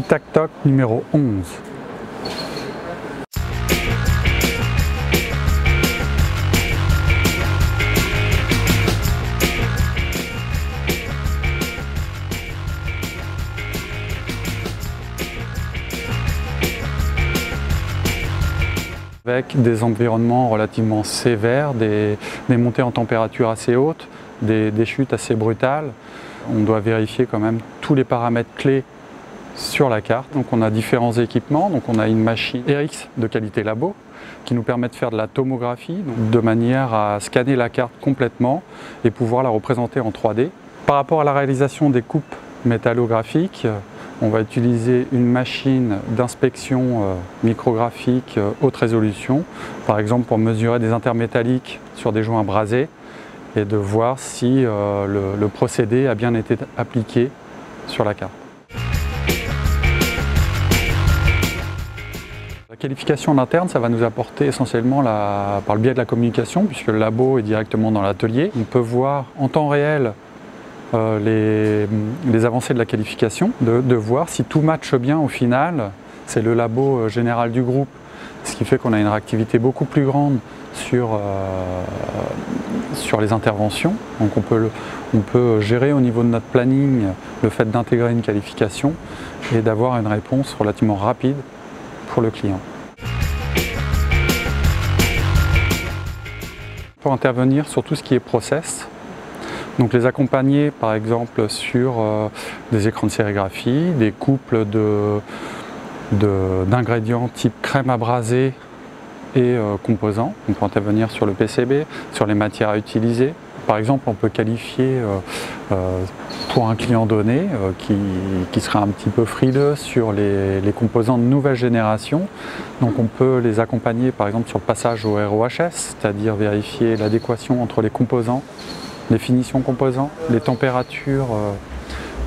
Tic-tac-toc numéro 11. Avec des environnements relativement sévères, des montées en température assez hautes, des chutes assez brutales. On doit vérifier quand même tous les paramètres clés sur la carte. Donc on a différents équipements, donc on a une machine RX de qualité labo qui nous permet de faire de la tomographie, donc de manière à scanner la carte complètement et pouvoir la représenter en 3D. Par rapport à la réalisation des coupes métallographiques, on va utiliser une machine d'inspection micrographique haute résolution, par exemple pour mesurer des intermétalliques sur des joints brasés et de voir si le procédé a bien été appliqué sur la carte. La qualification en interne, ça va nous apporter essentiellement par le biais de la communication, puisque le labo est directement dans l'atelier. On peut voir en temps réel les avancées de la qualification, de voir si tout matche bien au final. C'est le labo général du groupe, ce qui fait qu'on a une réactivité beaucoup plus grande sur les interventions. Donc on peut gérer au niveau de notre planning le fait d'intégrer une qualification et d'avoir une réponse relativement rapide pour le client. Pour intervenir sur tout ce qui est process, donc les accompagner par exemple sur des écrans de sérigraphie, des couples d'ingrédients type crème abrasée et composants. On peut intervenir sur le PCB, sur les matières à utiliser. Par exemple, on peut qualifier pour un client donné qui serait un petit peu frileux sur les composants de nouvelle génération. Donc on peut les accompagner par exemple sur le passage au ROHS, c'est-à-dire vérifier l'adéquation entre les composants, les finitions composants, les températures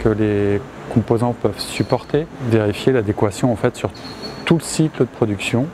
que les composants peuvent supporter, vérifier l'adéquation en fait sur tout le cycle de production